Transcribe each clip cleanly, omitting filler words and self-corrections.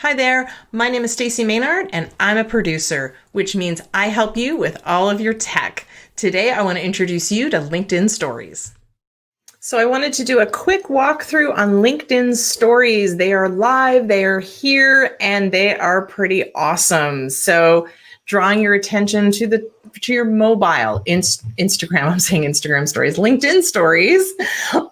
Hi there, my name is Stacey Maynard and I'm a producer, which means I help you with all of your tech. Today I want to introduce you to LinkedIn Stories. So I wanted to do a quick walkthrough on LinkedIn Stories. They are live, they are here, and they are pretty awesome. So drawing your attention to your mobile Instagram. I'm saying Instagram stories. LinkedIn Stories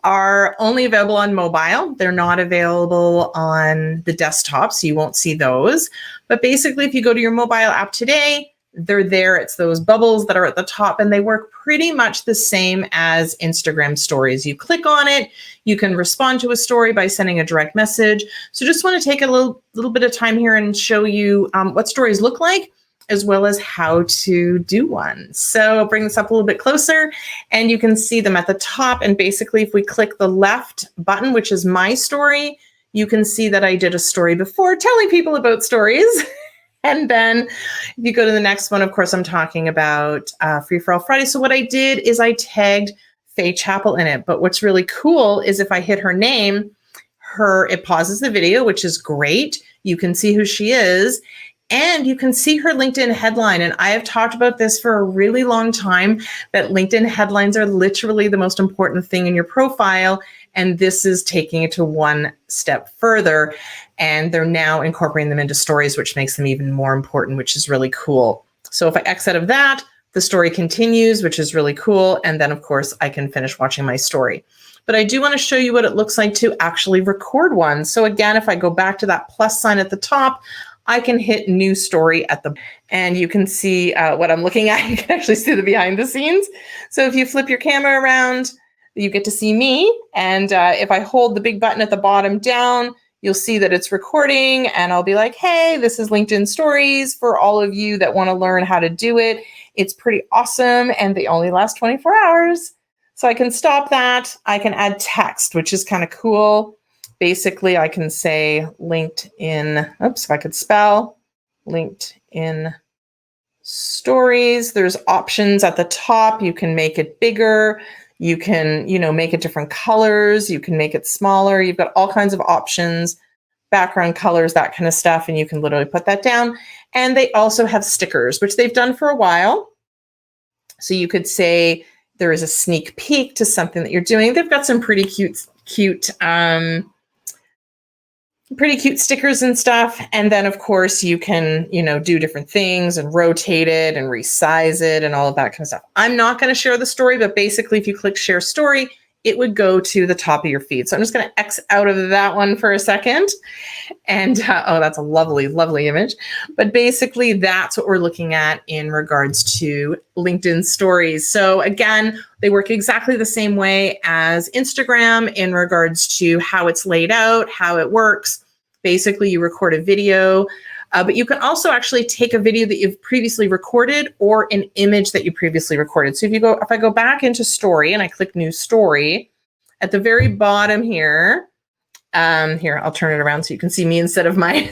are only available on mobile. They're not available on the desktop, so you won't see those. But basically, if you go to your mobile app today, they're there. It's those bubbles that are at the top, and they work pretty much the same as Instagram stories. You click on it, you can respond to a story by sending a direct message. So just want to take a little bit of time here and show you what stories look like, as well as how to do one. So I'll bring this up a little bit closer and you can see them at the top. And basically, if we click the left button, which is my story, you can see that I did a story before telling people about stories. And then if you go to the next one, of course, I'm talking about Free for All Friday. So what I did is I tagged Faye Chappell in it. But what's really cool is if I hit her name, it pauses the video, which is great. You can see who she is. And you can see her LinkedIn headline. And I have talked about this for a really long time, that LinkedIn headlines are literally the most important thing in your profile. And this is taking it to one step further. And they're now incorporating them into stories, which makes them even more important, which is really cool. So if I X out of that, the story continues, which is really cool. And then, of course, I can finish watching my story. But I do want to show you what it looks like to actually record one. So again, if I go back to that plus sign at the top, I can hit new story and you can see what I'm looking at. You can actually see the behind the scenes. So if you flip your camera around, you get to see me. And if I hold the big button at the bottom down, you'll see that it's recording and I'll be like, hey, this is LinkedIn Stories for all of you that want to learn how to do it. It's pretty awesome and they only last 24 hours. So I can stop that. I can add text, which is kind of cool. Basically, I can say LinkedIn, if I could spell, LinkedIn Stories. There's options at the top. You can make it bigger. You can, make it different colors. You can make it smaller. You've got all kinds of options, background colors, that kind of stuff. And you can literally put that down. And they also have stickers, which they've done for a while. So you could say there is a sneak peek to something that you're doing. They've got some pretty cute stickers and stuff. And then, of course, you can, do different things and rotate it and resize it and all of that kind of stuff. I'm not going to share the story, but basically, if you click share story, it would go to the top of your feed. So I'm just going to X out of that one for a second. And, oh, that's a lovely, lovely image. But basically, that's what we're looking at in regards to LinkedIn Stories. So again, they work exactly the same way as Instagram in regards to how it's laid out, how it works. Basically, you record a video, but you can also actually take a video that you've previously recorded or an image that you previously recorded. So if I go back into story and I click new story, at the very bottom here, I'll turn it around so you can see me instead of my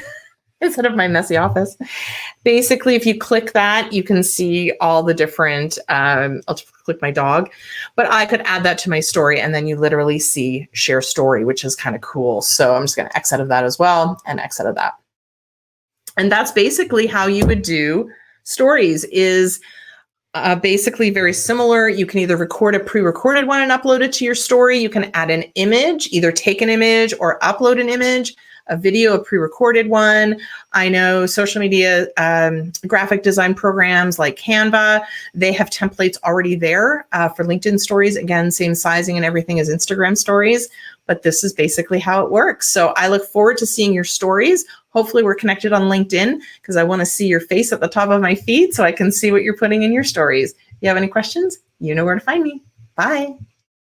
messy office. Basically, if you click that, you can see all the different, I'll click my dog, but I could add that to my story and then you literally see share story, which is kind of cool. So I'm just going to X out of that as well and X out of that. And that's basically how you would do stories is basically very similar. You can either record a pre-recorded one and upload it to your story. You can add an image, either take an image or upload an image, a video, a pre-recorded one. I know social media graphic design programs like Canva, they have templates already there for LinkedIn Stories. Again, same sizing and everything as Instagram Stories, but this is basically how it works. So I look forward to seeing your stories. Hopefully we're connected on LinkedIn because I want to see your face at the top of my feed so I can see what you're putting in your stories. If you have any questions, you know where to find me. Bye.